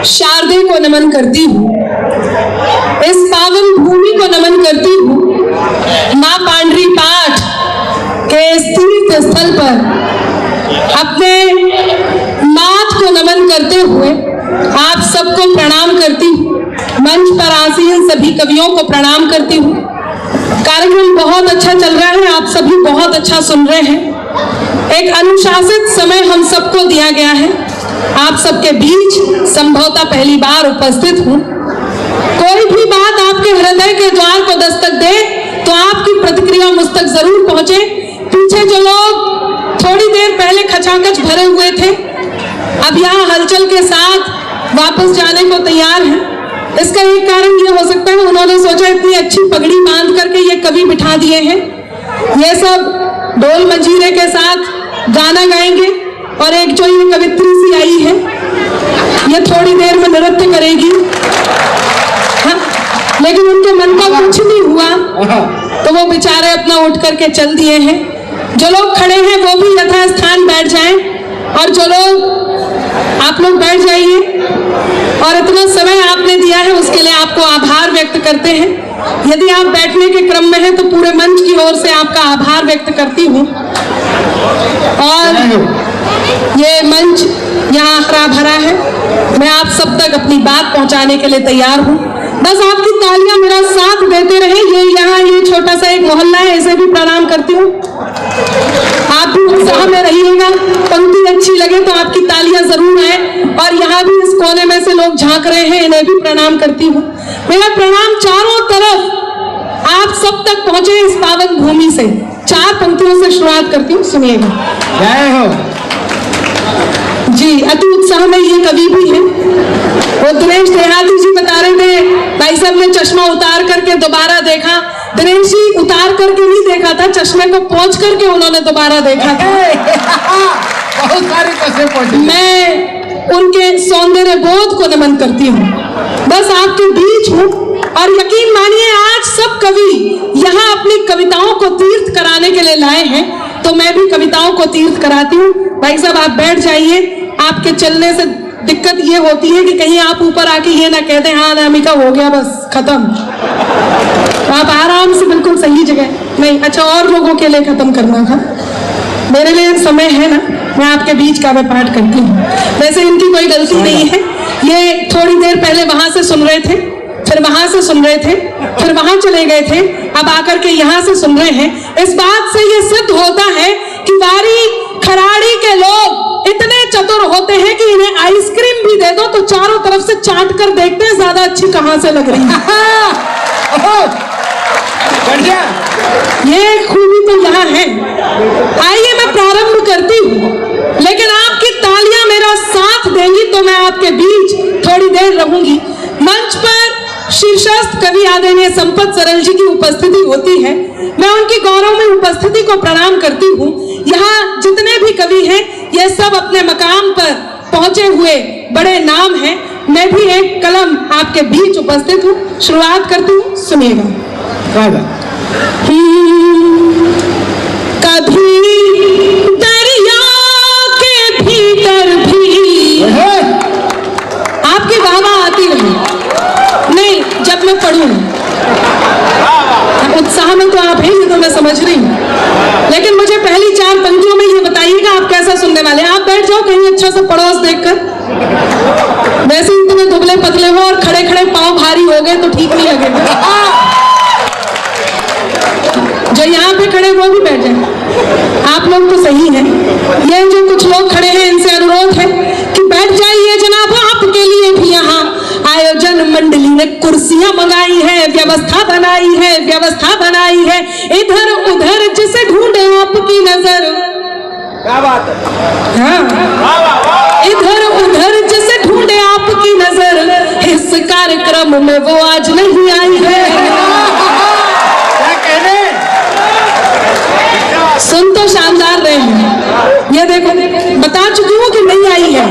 शारदे को नमन करती हूँ, इस पावन भूमि को नमन करती हूँ। माँ पांडरी पाठ के इस तीर्थ स्थल पर अपने माथ को नमन करते हुए आप सबको प्रणाम करती हूँ। मंच पर आसीन सभी कवियों को प्रणाम करती हूँ। कार्यक्रम बहुत अच्छा चल रहा है, आप सभी बहुत अच्छा सुन रहे हैं। एक अनुशासित समय हम सबको दिया गया है। आप सबके बीच संभवतः पहली बार उपस्थित हूँ। कोई भी बात आपके हृदय के द्वार को दस्तक दे तो आपकी प्रतिक्रिया मुझ तक जरूर पहुंचे। पीछे जो लोग थोड़ी देर पहले खचाखच भरे हुए थे, अब यहाँ हलचल के साथ वापस जाने को तैयार हैं। इसका एक कारण ये हो सकता है, उन्होंने सोचा इतनी अच्छी पगड़ी बांध करके ये कवि बिठा दिए हैं, ये सब ढोल मंजीरे के साथ गाना गाएंगे और एक जो ये कवित्री सी आई है ये थोड़ी देर में नृत्य करेगी। हाँ, लेकिन उनके मन को कुछ नहीं हुआ तो वो बेचारे अपना उठ करके चल दिए हैं। जो लोग खड़े हैं वो भी यथास्थान बैठ जाएं और जो लोग आप लोग बैठ जाइए और इतना समय आपने दिया है उसके लिए आपको आभार व्यक्त करते हैं। यदि आप बैठने के क्रम में हैं तो पूरे मंच की ओर से आपका आभार व्यक्त करती हूँ। और ये मंच यहाँ हरा भरा है, मैं आप सब तक अपनी बात पहुँचाने के लिए तैयार हूँ। बस आपकी तालियां मेरा साथ देते रहे। ये छोटा सा एक मोहल्ला है, इसे भी प्रणाम करती हूँ। आप भी उत्साह में रहिएगा, पंक्ति अच्छी लगे तो आपकी तालियां जरूर आए। और यहाँ भी इस कोने में से लोग झांक रहे हैं, इन्हें भी प्रणाम करती हूँ। मेरा प्रणाम चारों तरफ आप सब तक पहुंचे इस पावन भूमि से। 4 पंक्तियों से शुरुआत करती हूँ, सुनिएगा। जय हो जी। अति उत्साह में ये कवि भी है। वो दिनेश देहाती जी बता रहे थे, भाई साहब ने चश्मा उतार करके दोबारा देखा। दिनेश जी उतार करके नहीं देखा था, चश्मे को पोंछ करके उन्होंने दोबारा देखा था। बहुत सारे चश्मे पोंछे। मैं उनके सौंदर्य बोध को नमन करती हूँ। बस आपके बीच हूँ और यकीन मानिए आज सब कवि यहाँ अपनी कविताओं को तीर्थ कराने के लिए लाए हैं, तो मैं भी कविताओं को तीर्थ कराती हूँ। भाई साहब आप बैठ जाइए। आपके चलने से दिक्कत ये होती है कि कहीं आप ऊपर आके ये ना कहते हाँ अनामिका हो गया बस खत्म। तो आप आराम से बिल्कुल सही जगह नहीं, अच्छा और लोगों के लिए खत्म करना था, मेरे लिए समय है ना, मैं आपके बीच काव्य पाठ करती हूँ। वैसे इनकी कोई गलती नहीं है, ये थोड़ी देर पहले वहां से सुन रहे थे, फिर वहां से सुन रहे थे, फिर वहां चले गए थे, अब आकर के यहाँ से सुन रहे हैं। इस बात से ये सिद्ध होता है कि वारी खराड़ी के लोग इतने चतुर होते हैं कि इन्हें आइसक्रीम भी दे दो तो चारों तरफ से चाट कर देखते हैं ज्यादा अच्छी कहां से लग रही है। ये खूबी तो यहाँ है। आइए मैं प्रारंभ करती हूँ, लेकिन आपकी तालियां मेरा साथ देंगी तो मैं आपके बीच थोड़ी देर रहूंगी। मंच पर शीर्षस्थ कवि आदरणीय संपत सरल जी की उपस्थिति होती है, मैं उनकी गौरव में उपस्थिति को प्रणाम करती हूँ। यहाँ जितने भी कवि हैं ये सब अपने मकाम पर पहुंचे हुए बड़े नाम हैं। मैं भी एक कलम आपके बीच उपस्थित हूँ, शुरुआत करती हूँ, सुनिएगा। कभी दरिया के भीतर भी आपकी वाहवाह आती रही नहीं जब मैं पढ़ूं। उत्साह में तो आप हैं, ये तो मैं समझ रही हूँ, लेकिन मुझे पहली 4 पंक्तियों में ये बताइएगा आप कैसा सुनने वाले हैं। आप बैठ जाओ कहीं अच्छा सा पड़ोस देखकर। वैसे इतने दुबले पतले हो और खड़े खड़े पांव भारी हो गए तो ठीक नहीं लगेगा। जो यहाँ पे खड़े वो भी बैठ जाए। आप लोग तो सही हैं, ये जो कुछ लोग खड़े हैं इनसे अनुरोध है कि बैठ जाइए जनाब। आपके लिए भी यहाँ आयोजन मंडली ने कुर्सियां मंगाई है, व्यवस्था बनाई है। इधर उधर जिसे ढूंढे आपकी नजर, क्या बात है। हाँ, इधर उधर जिसे ढूंढे आपकी नजर, इस कार्यक्रम में वो आज नहीं आई है। क्या कहने? सुन तो शानदार रहे हैं, ये देखो बता चुकी हूँ कि नहीं आई है,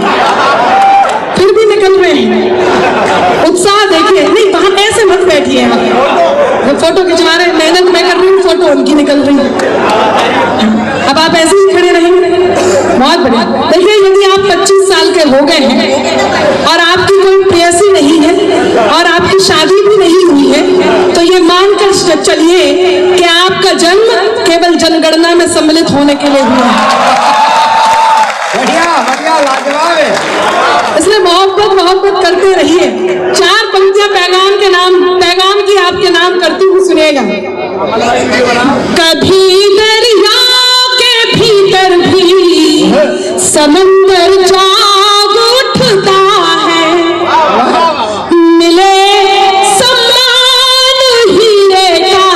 फिर भी निकल रहे हैं। उत्साह देखिए। नहीं वहां ऐसे मत बैठिए, आप फोटो खिंचवा रहे, मेहनत मैं कर रही हूँ, फोटो उनकी निकल रही है। अब आप ऐसे ही खड़े रहेंगे, बहुत बढ़िया। देखिए यदि आप 25 साल के हो गए हैं और आपकी कोई वैसी नहीं है और आपकी शादी भी नहीं हुई है, तो ये मानकर चलिए कि आपका जन्म केवल जनगणना में सम्मिलित होने के लिए हुआ है। बढ़िया बढ़िया, लाजवाब है। इसलिए मोहब्बत मोहब्बत करते रहिए। 4 पंक्तियां पैगाम की आपके नाम करती हूँ, सुनिएगा। कभी दरिया के भीतर भी समंदर जाग उठता है, मिले सम्मान हीरे का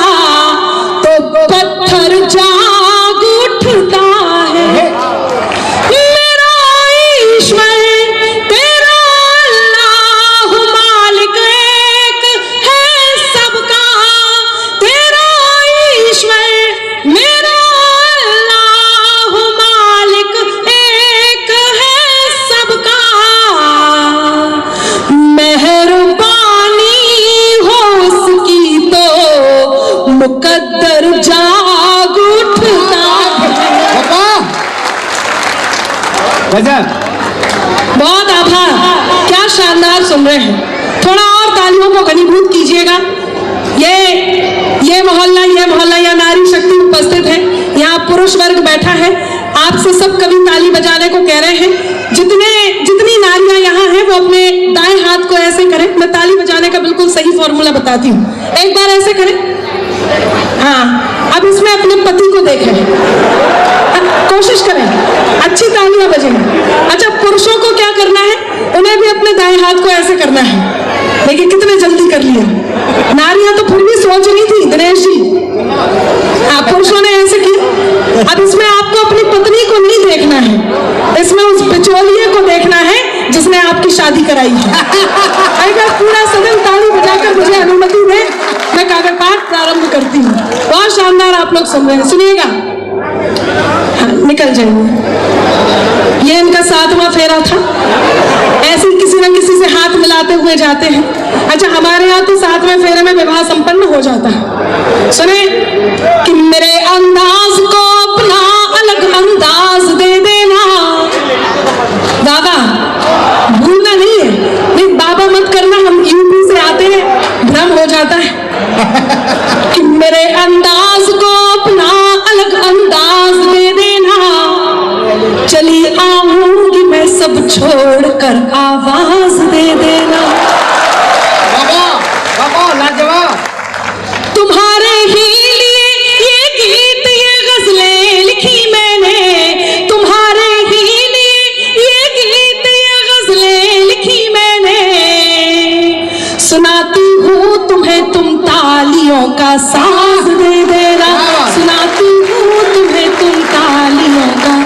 तो पत्थर जाग उठता है। मेरा ईश्वर तेरा अल्लाह मालिक एक है सबका, तेरा ईश्वर मेरा अल्लाह मालिक एक है सबका, मेहरबानी हो उसकी तो मुकद्दर जाग उठता है। गजब। बहुत आभार, क्या शानदार सुन रहे हैं। थोड़ा और तालियों को घनीभूत कीजिएगा। ये मोहल्ला या नारी शक्ति उपस्थित है, यहाँ पुरुष वर्ग बैठा है। आपसे सब कवि ताली बजाने को कह रहे हैं। जितनी नारियां यहाँ हैं वो अपने दाएं हाथ को ऐसे करें। मैं ताली बजाने का बिल्कुल सही फॉर्मूला बताती हूँ। एक बार ऐसे करें। हाँ, अब इसमें अपने पति को देखें, कोशिश करें, अच्छी तालियां बजें। अच्छा, पुरुषों को क्या करना है? उन्हें भी अपने दाएं हाथ को ऐसे करना है। देखिए कितने जल्दी कर लिया। नारियां तो फिर भी सोच रही थी, दिनेश जी। पुरुषों ने ऐसे किया। अब इसमें आपको अपनी पत्नी को नहीं देखना है, इसमें उस बिचौलिए को देखना है जिसने आपकी शादी कराई है। अगर पूरा सदन ताली बजाकर मुझे अनुमति दे, मैं कागज पाठ प्रारंभ करती हूँ। बहुत शानदार आप लोग सुन रहे हैं, सुनिएगा। हाँ, निकल जाइए। ये इनका 7वां फेरा था। ऐसे किसी न किसी से हाथ मिलाते हुए जाते हैं। अच्छा, हमारे यहाँ तो 7वें फेरे में विवाह संपन्न हो जाता है। सुने कि मेरे अंदाज को अपना अलग अंदाज दे देना। दादा भूलना नहीं है, नहीं बाबा मत करना, हम यूपी से आते हैं, भ्रम हो जाता है। कि मेरे अंदाज को अपना अलग अंदाज दे देना, चली आऊंगी मैं सब छोड़कर आवाज दे देना। लाजवाब। तुम्हारे ही लिए ये गीत ये गजलें लिखी मैंने, तुम्हारे ही लिए ये गीत ये गजलें लिखी मैंने, सुनाती हूँ तुम्हें तुम तालियों का साज दे देना, सुनाती हूँ तुम्हें तुम तालियों का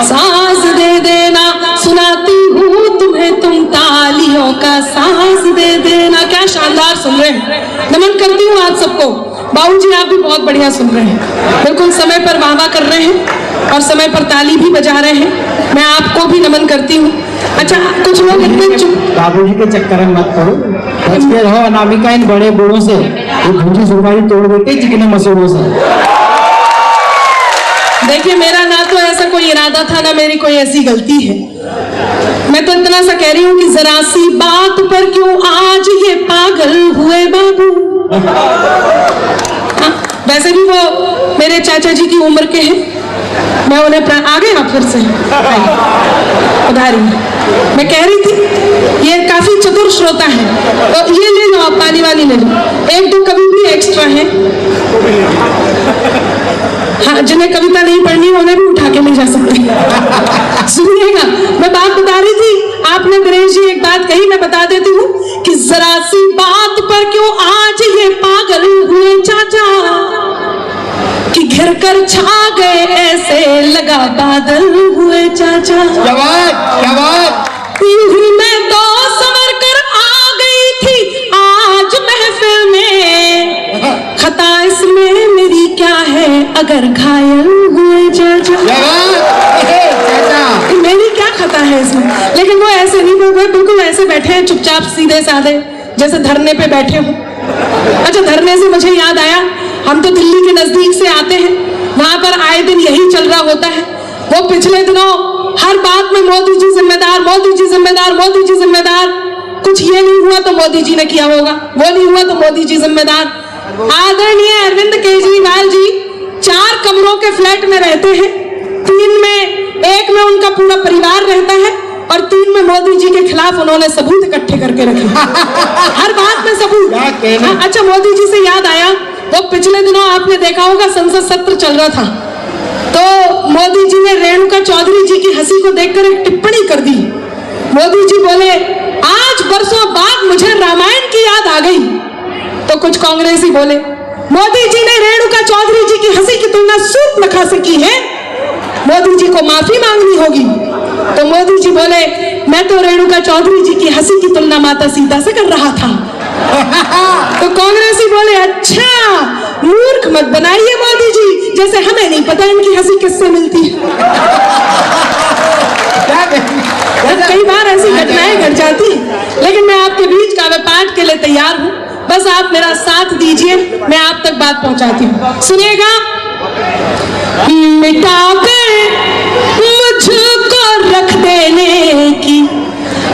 साज दे देना, सुनाती हूँ तुम्हें तुम तालियों का साज दे देना। क्या शानदार सुन रहे हैं। नमन करती हूँ आप सबको। बाबू जी आप भी बहुत बढ़िया सुन रहे हैं, बिल्कुल समय पर वाह कर रहे हैं और समय पर ताली भी बजा रहे हैं। मैं आपको भी नमन करती हूँ। अच्छा, कुछ लोग इतने चुप। बाबूजी के चक्कर में मत करो, बच के रहो अनामिका इन बड़े बूढ़ों से। वो भूजी सुपारी तोड़ देते चिकने मसूरों से। देखिए, मेरा ना तो ऐसा कोई इरादा था, ना मेरी कोई ऐसी गलती है। मैं तो इतना सा कह रही हूँ कि जरा सी बात पर क्यों आज ये पागल हुए बाबू। हाँ, वैसे भी वो मेरे चाचा जी की उम्र के हैं। मैं उन्हें आ गए फिर से उधारी। मैं कह रही थी ये काफी चतुर श्रोता है, तो ये ले लो आप, पानी वाली ले लो। 1-2 कवि भी एक्स्ट्रा है। हाँ, जिन्हें कविता नहीं पढ़नी उन्हें भी उठा के ले जा सकते। सुनिएगा, मैं बात बता रही थी, आपने दिनेश जी एक बात कही, मैं बता देती हूँ कि जरा सी बात पर क्यों आज ये पागल हुए चाचा, कि घिर कर छा गए ऐसे लगा बादल हुए चाचा। क्या बात। मैं तो संवर कर आ गई थी आज महफिल में, खता इसमें मेरी क्या है अगर घायल हुए चाचा। मेरी क्या खता है इसमें? लेकिन वो ऐसे नहीं, वो बिल्कुल ऐसे बैठे हैं चुपचाप सीधे साधे, जैसे धरने पे बैठे हो। अच्छा, धरने से मुझे याद आया, हम तो दिल्ली के नजदीक से आते हैं, वहां पर आए दिन यही चल रहा होता है। वो पिछले दिनों हर बात में मोदी जी जिम्मेदार, मोदी जी जिम्मेदार, मोदी जी जिम्मेदार। कुछ ये नहीं हुआ तो मोदी जी ने किया होगा, वो नहीं हुआ तो मोदी जी जिम्मेदार। आदरणीय अरविंद केजरीवाल जी 4 कमरों के फ्लैट में रहते हैं, 3 में, 1 में उनका पूरा परिवार रहता है और 3 में मोदी जी के खिलाफ उन्होंने सबूत इकट्ठे करके रखे। हर बात में सबूत। अच्छा, मोदी जी से याद आया, वो पिछले दिनों आपने देखा होगा संसद सत्र चल रहा था, तो मोदी जी ने रेणुका चौधरी जी की हंसी को देखकर एक टिप्पणी कर दी। मोदी जी बोले, आज बरसों बाद मुझे रामायण की याद आ गई। तो कुछ कांग्रेसी बोले, मोदी जी ने रेणुका चौधरी जी की हंसी की तुलना सूर्पनखा से की है, मोदी जी को माफी मांगनी होगी। तो मोदी जी बोले, मैं तो रेणुका चौधरी जी की हंसी की तुलना माता सीता से कर रहा था। तो कांग्रेसी बोले, अच्छा, मूर्ख मत बनाइए मोदी जी, जैसे हमें नहीं पता इनकी हंसी किससे मिलती है। कई बार ऐसी घटनाएं घट जाती, लेकिन मैं आपके बीच काव्य पाठ के लिए तैयार हूं, बस आप मेरा साथ दीजिए, मैं आप तक बात पहुंचाती हूं। सुनिएगा। मिटाकर मुझको रख देने की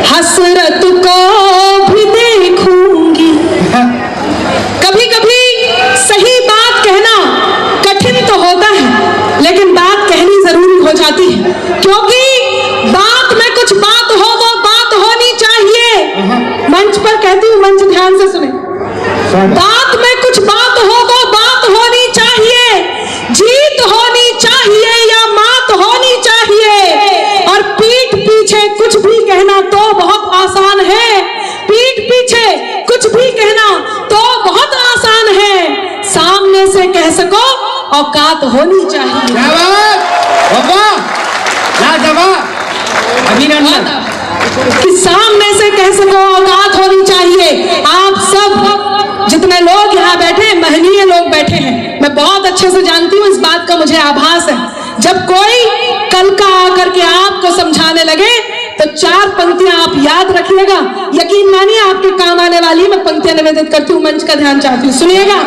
हसरत को भी देखूंगी। कभी कभी सही बात कहना कठिन तो होता है, लेकिन बात कहनी जरूरी हो जाती है, क्योंकि बात में कुछ बात हो, वो बात होनी चाहिए। मंच पर कहती हूँ, मंच ध्यान से सुने। बात में कुछ बात हो, वो बात होनी चाहिए। जीत होनी चाहिए या मात होनी चाहिए। और पीठ पीछे कुछ भी कहना तो बहुत आसान है, पीठ पीछे कुछ भी कहना तो बहुत आसान है, सामने से कह सको औकात होनी चाहिए। कि सामने से कह सको औकात होनी चाहिए। आप सब जितने लोग यहाँ बैठे, महनीय लोग बैठे हैं, मैं बहुत अच्छे से जानती हूँ, इस बात का मुझे आभास है। जब कोई कल का आकर के आपको समझाने लगे तो 4 पंक्तियां आप याद रखिएगा, यकीन मानिए आपके काम आने वाली। मैं पंक्तियां निवेदित करती हूँ, मंच का ध्यान चाहती हूँ, सुनिएगा।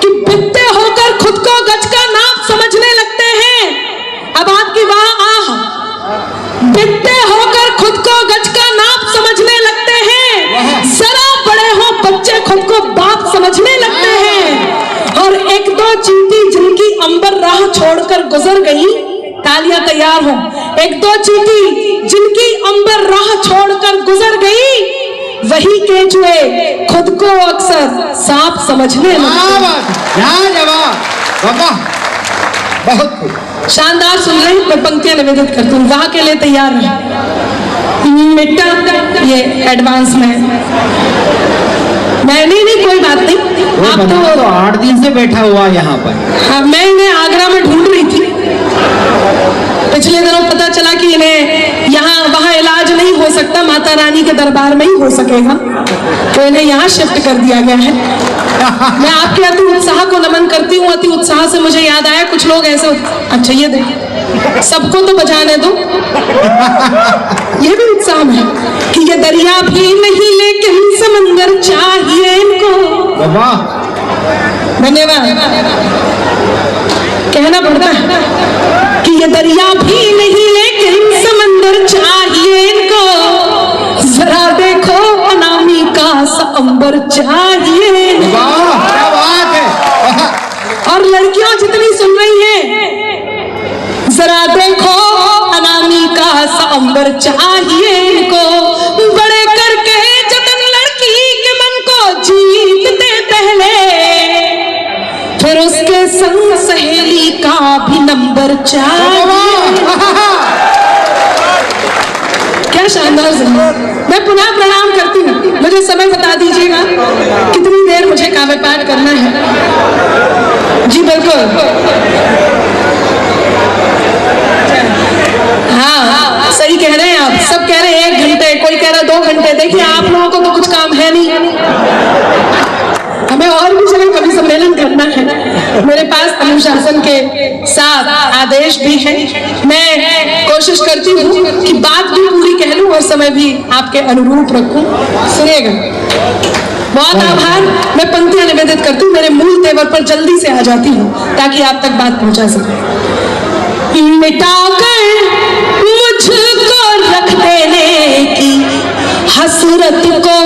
कि बिकते होकर खुद को गज का नाप समझने लगते हैं। अब आपकी वाह आह, बिकते होकर खुद को गज का नाप समझने लगते हैं, जरा बड़े हो बच्चे खुद को बाप समझने लगते हैं। और 1-2 चींटी जिनकी अंबर राह छोड़कर गुजर गई, तालियां तैयार हो, 1-2 चींटी जिनकी अंबर राह छोड़कर गुजर गई, वही केंचुए खुद को अक्सर सांप समझने लगते। बहुत शानदार सुन रहे हैं। मैं पंक्तियां निवेदित करती हूँ, वहां के लिए तैयार है। मिट्टा ये एडवांस में मैं नहीं कोई बात नहीं। आप तो 8 दिन से बैठा हुआ यहाँ पर। हाँ, मैं इन्हें आगरा में ढूंढ रही थी। पिछले दिनों पता चला कि इन्हें यहाँ वहाँ इलाज नहीं हो सकता, माता रानी के दरबार में ही हो सकेगा, तो इन्हें यहाँ शिफ्ट कर दिया गया है। मैं आपके अति उत्साह को नमन करती हूँ। अति उत्साह से मुझे याद आया, कुछ लोग ऐसे, अच्छा ये देखिए, सबको तो बजाने दो, ये भी उत्साह में कि ये दरिया भी नहीं लेकिन समंदर चाहिए इनको। धन्यवाद। कहना पड़ता है कि ये दरिया भी नहीं लेकिन समंदर चाहिए इनको, जरा देखो अनामिका सा अंबर चाहिए। क्या बात है। और लड़कियों जितनी सुन रही हैं, जरा देखो अनामिका सा अंबर चाहिए इनको, बड़े करके जतन लड़की के मन को जीतते पहले, फिर उसके संग सहेली का भी नंबर चाहिए। क्या शानदार सुना। मैं पुनः प्रणाम करती हूँ। मुझे समय बता दीजिएगा कितनी देर मुझे काव्य पाठ करना है। जी बिल्कुल, हाँ सही कह रहे हैं आप। सब कह रहे हैं 1 घंटे, कोई कह रहा है 2 घंटे। देखिए आप लोगों को तो कुछ काम है नहीं, हमें और भी जगह कभी सम्मेलन करना है। मेरे पास अनुशासन के साथ आदेश भी है। मैं कोशिश करती हूँ कि बात भी पूरी कह लूँ और समय भी आपके अनुरूप रखूं। सुनिएगा। बहुत आभार। मैं पंक्तियां निवेदित करती हूँ, मेरे मूल तेवर पर जल्दी से आ जाती हूँ ताकि आप तक बात पहुंचा सके। मिटाकर मुझको रख देने की हसरत को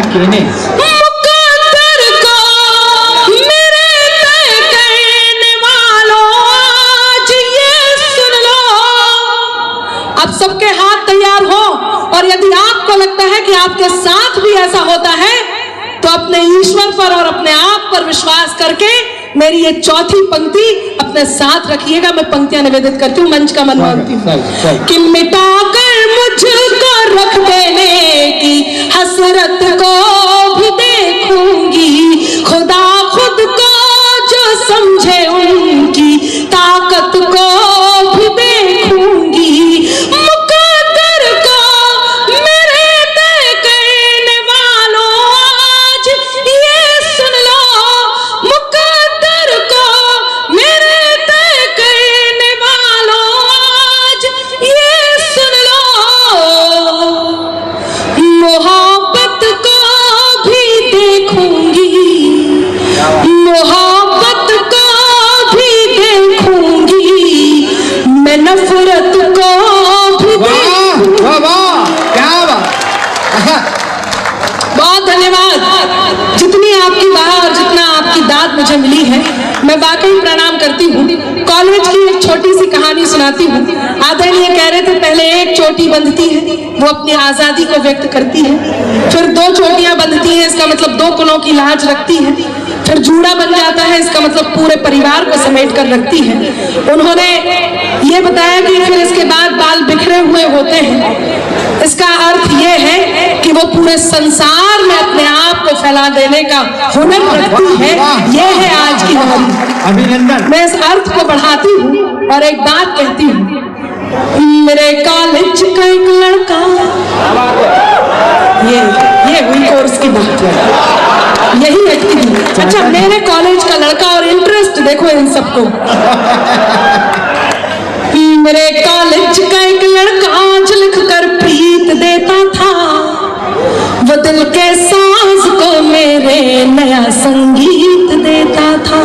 कहने मुकद्दर को मेरे तय करने वालों आज ये सुन लो। अब सबके हाथ तैयार हो, और यदि आपको लगता है कि आपके साथ भी ऐसा होता है तो अपने ईश्वर पर और अपने आप पर विश्वास करके मेरी ये चौथी पंक्ति अपने साथ रखिएगा। मैं पंक्तियां निवेदित करती हूँ, मंच का मन मांगती हूँ कि मिटाकर मुझको रख देने की हसरत को भी देखूंगी, खुदा खुद को जो समझे उनकी ताकत को भी देखूंगी। मुकद्दर को मेरे तय करने वालों आज ये सुन लो। मुकद्दर को मेरे तय करने वालों आज ये सुन लो। मोहब्बत को भी देखूंगी, मोहब्बत को भी देखूंगी, मैं नफरत को भी वाह वाह क्या बात। बहुत धन्यवाद। जितनी आपकी वाह और जितना आपकी दाद मुझे मिली है, मैं वाकई प्रणाम करती हूँ। कॉलेज की एक छोटी सी कहानी सुनाती हूँ। आदरणीय कह रहे थे पहले एक चोटी बंधती है, वो अपनी आजादी को व्यक्त करती है, फिर दो चोटियां बंधती है, इसका मतलब दो कुलों की लाज रखती है, फिर जूड़ा बन जाता है, इसका मतलब पूरे परिवार को समेट कर रखती है। उन्होंने ये बताया कि फिर इसके बाद बाल बिखरे हुए होते हैं। इसका अर्थ ये है कि वो पूरे संसार में अपने आप को फैला देने का हुनर रखती है। ये है आज की नारी। अभिनंदन। मैं इस अर्थ को बढ़ाती हूँ और एक बात कहती हूँ। मेरे कॉलेज का एक लड़का, ये हुई कोर्स की बात, यही अटकी थी। अच्छा, मेरे कॉलेज का लड़का, और इंटरेस्ट देखो इन सबको। मेरे कॉलेज का एक लड़का आज लिख कर प्रीत देता था, वो दिल के साज को मेरे नया संगीत देता था।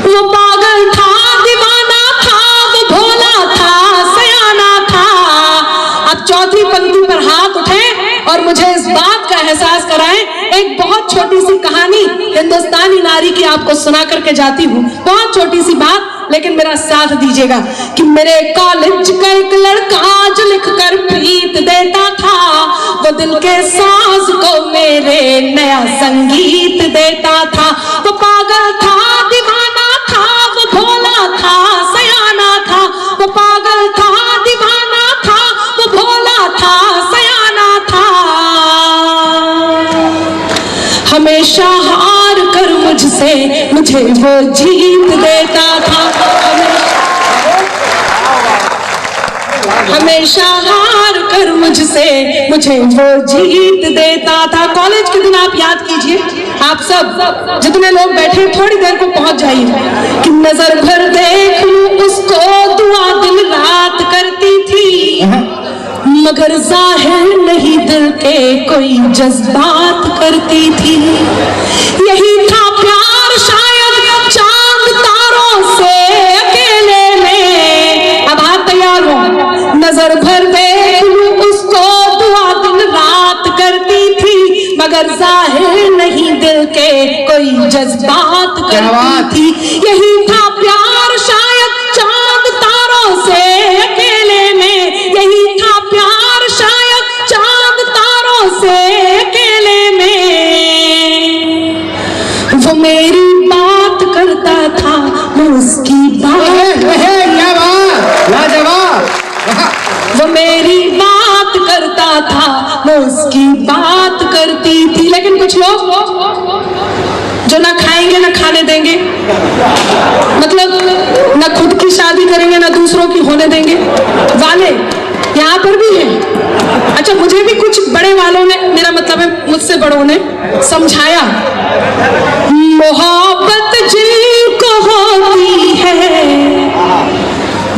वो पागल था, दीवाना था, वो भोला था, सयाना था। अब चौथी पंक्ति पर हाथ उठे और मुझे इस बात का एहसास कराएं। एक बहुत छोटी सी कहानी हिंदुस्तानी नारी की आपको सुना करके जाती हूँ। बहुत छोटी सी बात, लेकिन मेरा साथ दीजिएगा कि मेरे कॉलेज का एक लड़का आज लिख कर प्रीत देता था, वो दिल के साज को मेरे नया संगीत देता था। वो पागल था, दीवाना था, वो भोला था, सयाना था। वो पागल था, दीवाना था, वो भोला था, सयाना था। हमेशा हार कर मुझसे मुझे वो जीत देता था। हमेशा हार कर मुझसे मुझे वो जीत देता था। कॉलेज के दिन आप याद कीजिए, आप सब जितने लोग बैठे थोड़ी देर को पहुंच जाइए कि नजर भर देख लूं उसको दुआ दिन रात करती थी, मगर जाहिर नहीं दिल के कोई जज्बात करती थी। यही था प्यार शायद चांद तारों से अकेले में। अब हाथ तैयार हो, नजर भर देख लूं उसको दुआ दिन रात करती थी, मगर जाहिर नहीं दिल के कोई जज्बात करती थी। यही था प्यार शायद चांद तारों से अकेले में। यही था प्यार शायद चांद तारों से अकेले में। वो मेरी बात करता था, मैं उसकी बात, वो मेरी बात करता था, मैं उसकी बात करती थी। लेकिन कुछ लोग जो ना खाएंगे ना खाने देंगे, मतलब ना खुद की शादी करेंगे ना दूसरों की होने देंगे वाले यहाँ पर भी हैं। अच्छा, मुझे भी कुछ बड़े वालों ने, मेरा मतलब है मुझसे बड़ों ने समझाया, मोहब्बत जिनको होती है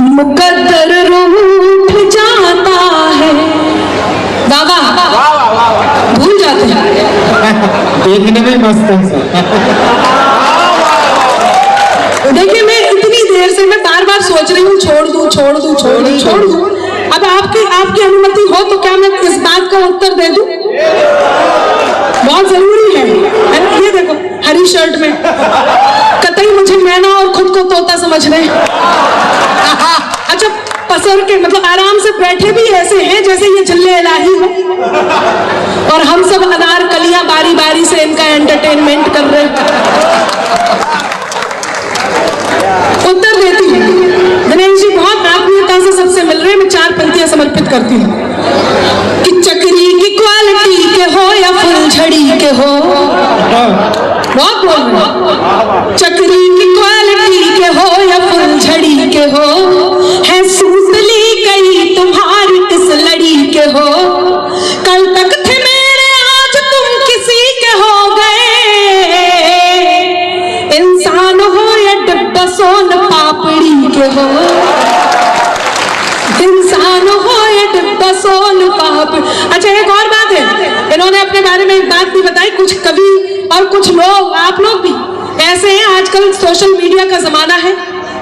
मुकद्दर रूठ जाता है। बाबा भूल जाते हैं। देखने में मस्त है। देखिए, मैं इतनी देर से मैं बार बार सोच रही हूँ छोड़ दूं छोड़ दूं छोड़ दूं छोड़ दूं। अब आपकी अनुमति हो तो क्या मैं इस बात का उत्तर दे दूं? बहुत जरूरी है ना? ये देखो हरी शर्ट में कतई मुझे मैना और खुद को तोता समझ रहे हैं। अच्छा पसर के मतलब आराम से बैठे भी ऐसे हैं जैसे ये जल्ले इलाही हो, और हम सब अनारकलियां बारी बारी से इनका एंटरटेनमेंट कर रहे हैं। उत्तर देती हूँ दिनेश जी, बहुत आत्मीयता से सबसे मिल रहे हैं। मैं 4 पंक्तियां समर्पित करती हूँ कि चक्री की क्वालिटी के हो या फुलझड़ी के हो, बहुत बोल रहे हैं, चक्री की क्वालिटी के हो या फुलझड़ी के हो, है सूतली गई तुम्हारी किस लड़ी के हो, कल तक थे मेरे आज तुम किसी के हो गए, इंसान हो या डिब्बा सोन पापड़ी के हो, इंसान हो या डिब्बा सोन पापड़ी। अच्छा एक और बात है, इन्होंने अपने बारे में एक बात भी बताई, कुछ कवि और कुछ लोग, आप लोग भी ऐसे हैं, आजकल सोशल मीडिया का जमाना है,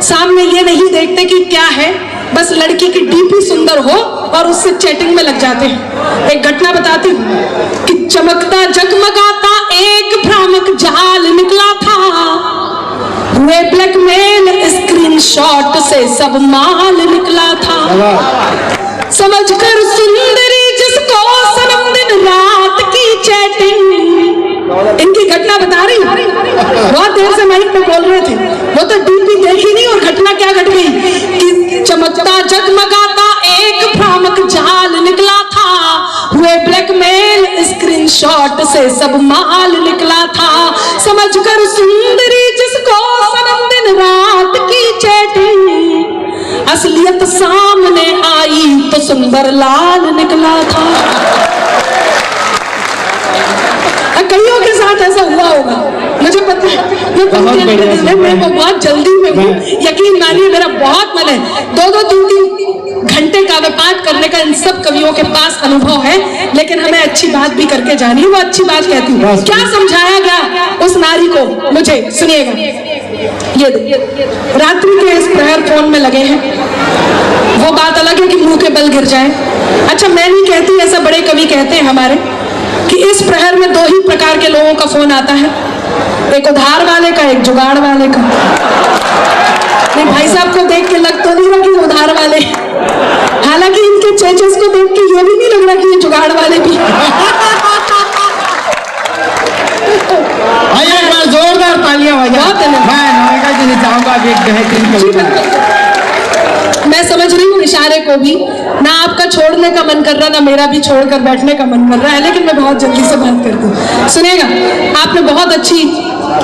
सामने ये नहीं देखते कि क्या है, बस लड़की की डीपी सुंदर हो और उससे चैटिंग में लग जाते हैं। एक घटना बताती हूँ कि चमकता जगमगाता एक भ्रामक जाल निकला था, हुए ब्लैकमेल स्क्रीनशॉट से सब माल निकला था, समझकर सुंदरी जिसको सनम दिन रात की चैटिंग। इनकी घटना बता रही हूँ, बहुत देर से माइक पे बोल रहे थे, वो तो डीपी देखी नहीं और घटना क्या घट गई कि चमकता जगमगाता एक भ्रामक जाल निकला था, हुए ब्लैकमेल स्क्रीनशॉट से सब माल निकला था, समझकर सुंदरी जिसको सनम दिन रात की चैटिंग, असलियत सामने आई तो सुंदर लाल निकला था। कईयों के साथ ऐसा हुआ होगा, मुझे पता है, मैं बहुत जल्दी में हूँ, यकीन मानिए मेरा बहुत मन है, 2-2, 3-3 घंटे काव्य पाठ करने का इन सब कवियों के पास अनुभव है, लेकिन हमें अच्छी बात भी करके जानी है। वो अच्छी बात कहती हूँ, क्या समझाया गया उस नारी को, मुझे सुनिएगा। ये रात्रि के इस प्रहर फोन में लगे हैं, वो बात अलग है कि मुंह के बल गिर जाए। अच्छा मैं नहीं कहती, ऐसा बड़े कवि कहते हैं हमारे कि इस प्रहर में 2 ही प्रकार के लोगों का फोन आता है, एक उधार वाले का, एक जुगाड़ वाले का। नहीं भाई साहब को देख के लग तो नहीं रहा कि उधार वाले, हालांकि इनके चेचेस को देख के ये भी नहीं लग रहा कि ये जुगाड़ वाले भी। एक बार जोरदार तालियां बजाओ। मैं नमिका जी से चाहूंगा कि एक बेहतरीन कविता। मैं समझ रही हूँ इशारे को भी, ना आपका छोड़ने का मन कर रहा, ना मेरा भी छोड़कर बैठने का मन कर रहा है, लेकिन मैं बहुत जल्दी से बात करती हूँ। सुनिएगा, आपने बहुत अच्छी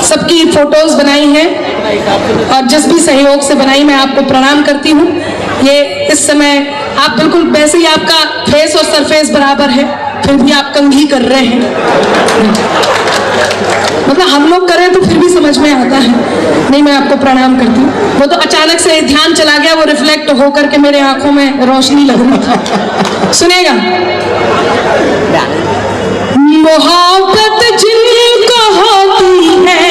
सबकी फोटोज बनाई हैं और जिस भी सहयोग से बनाई मैं आपको प्रणाम करती हूँ। ये इस समय आप बिल्कुल वैसे ही, आपका फेस और सरफेस बराबर है, फिर भी आप कंघी कर रहे हैं, मतलब हम लोग करें तो फिर भी समझ में आता है। नहीं मैं आपको प्रणाम करती हूँ, वो तो अचानक से ध्यान चला गया, वो रिफ्लेक्ट होकर के मेरे आंखों में रोशनी लग रही थी। सुनेगा, मोहब्बत जिनको होती है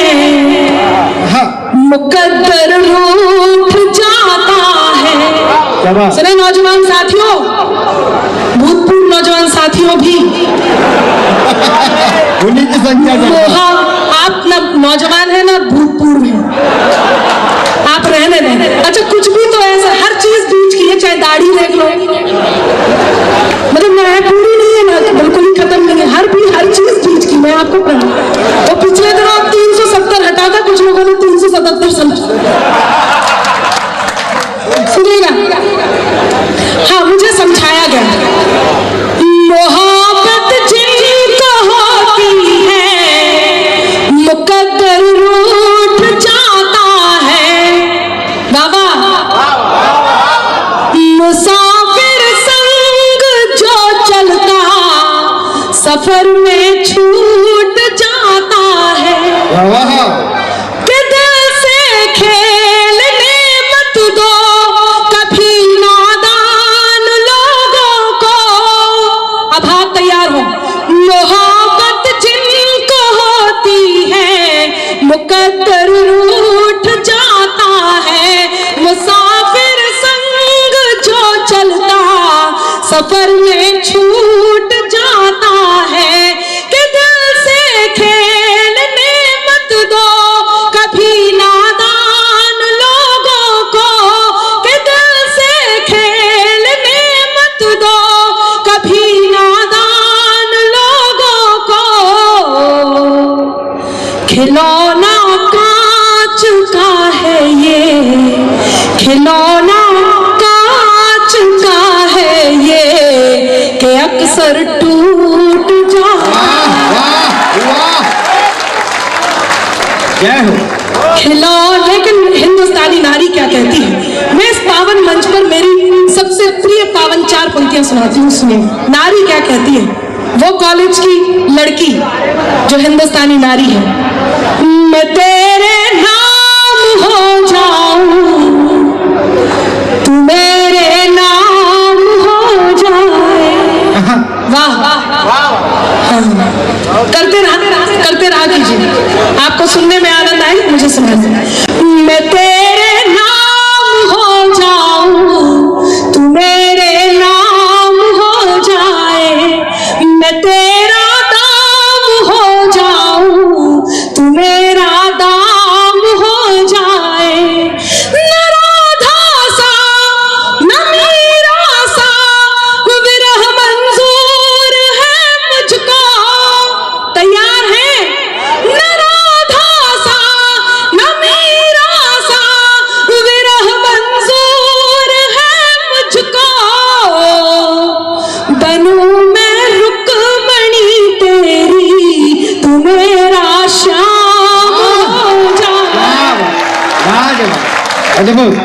मुकद्दर रूठ जाता है। सुने नौजवान साथियों, भूतपूर्व नौजवान साथियों भी, उन्हीं की संख्या आप ना नौजवान है ना भूतपूर्व है, आप रहने दें। अच्छा कुछ भी तो ऐसा, हर चीज बीच की है, चाहे दाढ़ी देख लो, मतलब ना है पूरी नहीं है ना बिल्कुल ही खत्म नहीं है, हर चीज बीच की। मैं आपको वो पिछले दिनों 370 हटा था, कुछ लोगों ने 377 समझा। सुनिएगा, हाँ मुझे समझाया गया, मोहब्बत जिनको होती है मुकद्दर रूठ जाता है। बाबा मुसाफिर संग जो चलता सफर में छूट जाता है, कि दिल से खेलने मत दो कभी नादान लोगों को। अब हाथ तैयार हो, मोहब्बत जिनको होती है मुकद्दर रूठ जाता है, मुसाफिर संग जो चलता सफर में छूट जाता है, कि दिल से खिलौना कांच का है ये, खिलौना कांच का है ये, कि अक्सर टूट खिलौना। लेकिन हिंदुस्तानी नारी क्या कहती है? मैं इस पावन मंच पर मेरी सबसे प्रिय पावन 4 पंक्तियां सुनाती हूँ, सुनिए। नारी क्या कहती है? वो कॉलेज की लड़की जो हिंदुस्तानी नारी है। मैं तेरे नाम हो जाऊं, तू मेरे नाम हो जाए। वाह वाह, करते रहा कीजिए, आपको सुनने में आनंद आए, मुझे सुना दे। मैं तेरे नाम हो जाऊं, तू मेरे नाम हो जाए। मैं तेरा दाम हो जाऊं, तू मेरा दाम हो जाए। न राधा सा न मीरा सा विरह मंजूर है मुझको। तैयार है? न राधा सा न मीरा सा विरह मंजूर है मुझको। बनूं मैं रुक्मणी तेरी, तू मेरा श्याम हो जाए। अद्भुत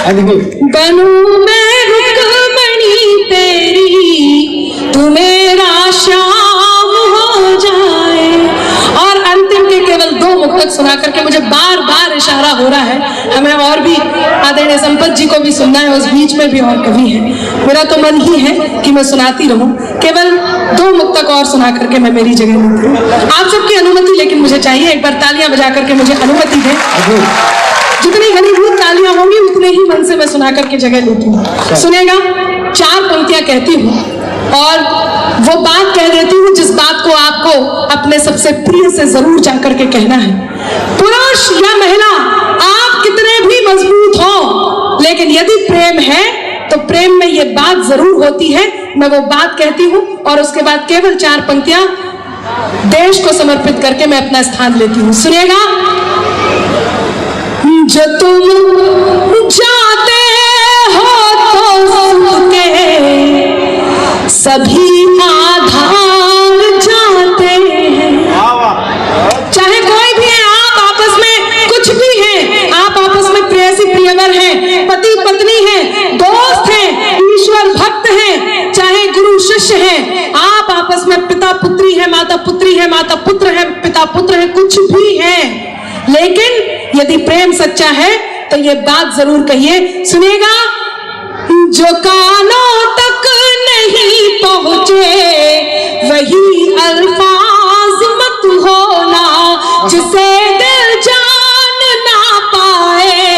अद्भुत। बनूं मैं रुक्मणी तेरी, तू मेरा श्याम हो जाए। और अंतिम के केवल 2 मुक्तक सुना करके मुझे बार बार इशारा हो रहा है, हमें और भी आदरणीय संपत जी को भी सुनना है, उस बीच में भी और कवि है। मेरा तो मन ही है कि मैं सुनाती रहूं, केवल 2 मुक्तक और सुना करके मैं मेरी जगह लेती हूँ। आप सबकी अनुमति लेकिन मुझे चाहिए, एक बार तालियां बजा करके मुझे अनुमति दें। जितनी घनीभूत तालियां होंगी उतने ही मन से मैं सुना करके जगह लेती हूँ। सुनेगा? 4 पंक्तियां कहती हूँ और वो बात कह देती हूँ जिस बात को आपको अपने सबसे प्रिय से जरूर जाकर के कहना है। पुरुष या महिला, आप कितने भी मजबूत हो, लेकिन यदि प्रेम है तो प्रेम में ये बात जरूर होती है। मैं वो बात कहती हूँ और उसके बाद केवल 4 पंक्तियां देश को समर्पित करके मैं अपना स्थान लेती हूँ। सुनिएगा? जो तुम जाते हो तो सुख के सभी आधार जाते हैं। चाहे कोई भी है, आप आपस में कुछ भी हैं, आप आपस में प्रेयसी प्रियवर हैं, पति पत्नी हैं, दोस्त हैं, ईश्वर भक्त हैं, चाहे गुरु शिष्य हैं, आप आपस में पिता पुत्री है, माता पुत्री है, माता पुत्र है, पिता पुत्र है, कुछ भी है। लेकिन यदि प्रेम सच्चा है तो ये बात जरूर कहिए। सुनिएगा? जो कानों तक नहीं पहुंचे वही अल्फाज मत होना, जिसे दिल जान ना पाए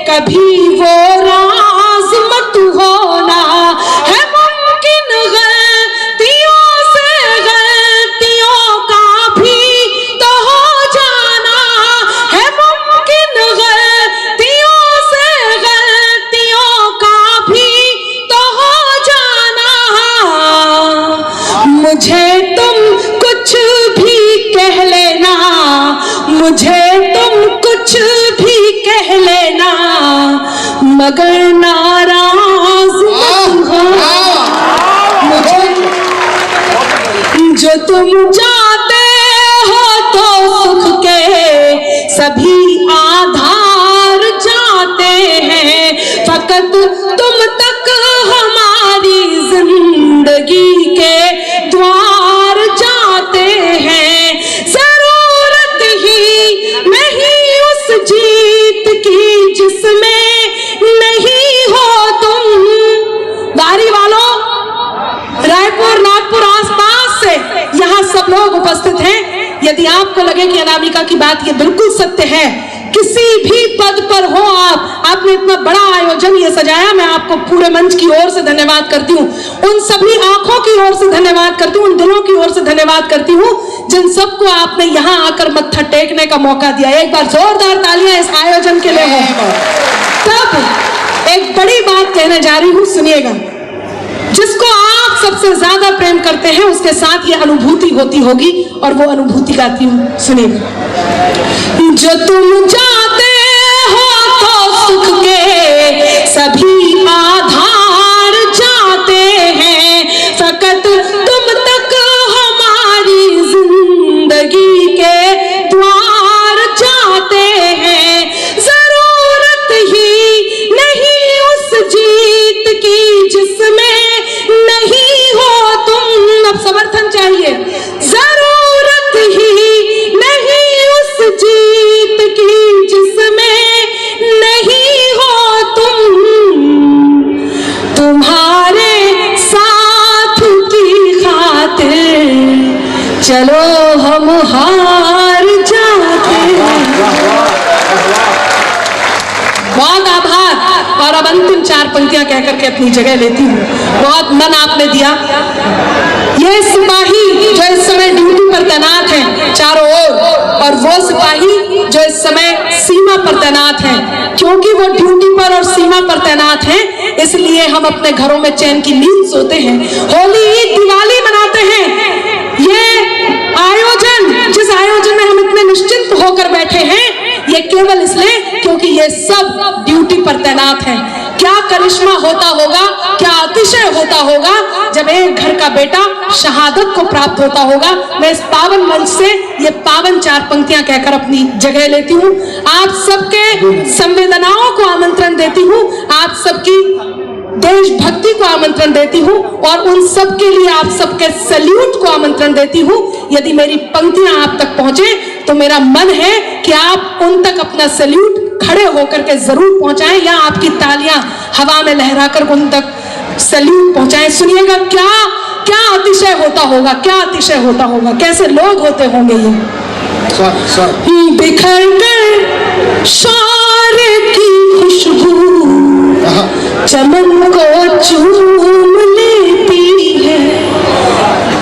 कभी वो राज मत होना। है मुमकिन गलतियों से गलतियों का भी तो हो जाना, है मुमकिन गलतियों से गलतियों का भी तो हो जाना। मुझे तुम कुछ भी कह लेना, मुझे तुम कुछ भी कह लेना, मगर नाराज मत होना। मुझे जो तुम जाते हो तो सुख के सभी आधार जाते हैं, फकत तुम तक हमारी जिंदगी के द्वार जाते हैं। जरूरत ही नहीं उस जीत की जिसमें नहीं हो तुम। बारी वालों, रायपुर नागपुर आसपास से यहाँ सब लोग उपस्थित हैं। यदि आपको लगे कि अनामिका की बात ये बिल्कुल सत्य है, किसी भी पद पर हो आपने इतना बड़ा आयोजन ये सजाया, मैं आपको पूरे मंच की ओर से धन्यवाद करती हूँ, उन सभी आंखों की ओर से धन्यवाद करती हूँ, उन दिलों की ओर से धन्यवाद करती हूँ जिन सबको आपने यहाँ आकर मत्था टेकने का मौका दिया। एक बार जोरदार तालियां इस आयोजन के लिए हो। तब एक बड़ी बात कहने जा रही हूँ, सुनिएगा। जिसको आप सबसे ज्यादा प्रेम करते हैं उसके साथ ये अनुभूति होती होगी, और वो अनुभूति गाती हूँ, सुनिएगा। जो तुम जाते हो तो सुख के सभी आधार जाते हैं, फकत तुम तक हमारी जिंदगी के द्वार जाते हैं। जरूरत ही नहीं उस जीत की जिसमें नहीं हो तुम। अब समर्थन चाहिए। जरूरत ही नहीं उस जीत की जिसमें नहीं हो तुम। तुम्हारे साथ की खातिर चलो हम हार जाते हैं। बहुत आभार। और अब अंतिम 4 पंक्तियां कहकर के अपनी जगह लेती हूँ। बहुत मन आपने दिया। ये सिपाही जो इस समय ड्यूटी पर तैनात हैं चारों ओर, और वो सिपाही जो इस समय सीमा पर तैनात हैं, क्योंकि वो ड्यूटी पर और सीमा पर तैनात हैं, इसलिए हम अपने घरों में चैन की नींद सोते हैं, होली ईद दिवाली मनाते हैं। ये आयोजन, जिस आयोजन में हम इतने निश्चिंत होकर बैठे हैं, ये केवल इसलिए क्योंकि ये सब ड्यूटी पर तैनात हैं। क्या करिश्मा होता होगा, क्या अतिशय होता होगा जब एक घर का बेटा शहादत को प्राप्त होता होगा। मैं इस पावन मंच से ये पावन 4 पंक्तियां कहकर अपनी जगह लेती हूँ। आप सबके संवेदनाओं को आमंत्रण देती हूँ, आप सबकी देशभक्ति को आमंत्रण देती हूँ, और उन सब के लिए आप सबके सैल्यूट को आमंत्रण देती हूँ। यदि मेरी पंक्तियां आप तक पहुंचे तो मेरा मन है कि आप उन तक अपना सैल्यूट खड़े होकर के जरूर पहुंचाएं, या आपकी तालियां हवा में लहराकर उन तक सैल्यूट पहुंचाएं। सुनिएगा क्या क्या अतिशय होता होगा, क्या अतिशय होता होगा, कैसे लोग होते होंगे ये। बिखर कर शौर्य की खुशबू चमन को चूम लेती है।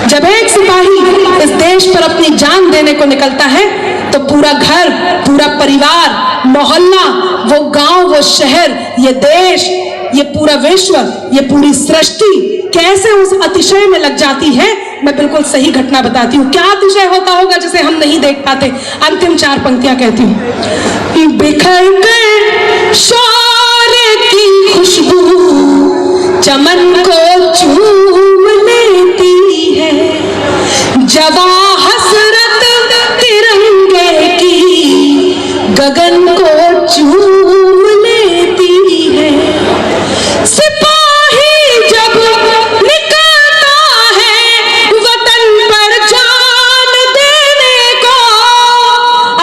जब एक सिपाही इस देश पर अपनी जान देने को निकलता है तो पूरा घर, पूरा परिवार, मोहल्ला, वो गांव, वो शहर, ये देश, ये पूरा विश्व, ये पूरी सृष्टि कैसे उस अतिशय में लग जाती है। मैं बिल्कुल सही घटना बताती हूँ। क्या अतिशय होता होगा जिसे हम नहीं देख पाते। अंतिम 4 पंक्तियां कहती हूँ। बिखर कर शौर्य की खुशबू चमन को चूम लेती है, जवा हसरत तिरंगे की गगन को चूम लेती है। सिपाही जब निकलता है वतन पर जान देने को,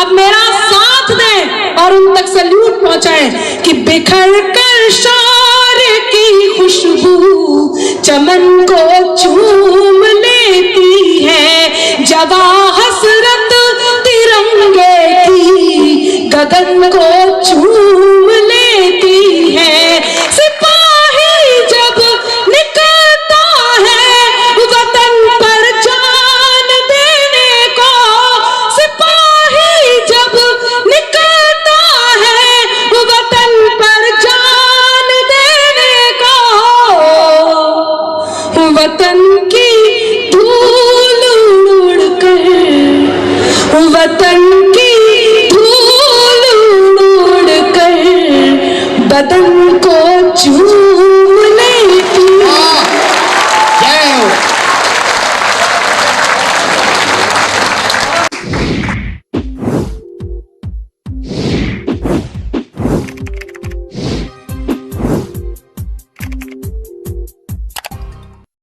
अब मेरा साथ दें और उन तक सैल्यूट पहुंचाएं कि बिखर कर शौर्य की खुशबू चमन को चूम लेती है, जवा हसरत तिरंगे की गगन को चूम लेती है। सिपाही जब निकलता है वतन पर जान देने को, सिपाही जब निकलता है वतन पर जान देने को, वतन की धूल उड़कर, वतन की धूल उड़कर बदन को चूम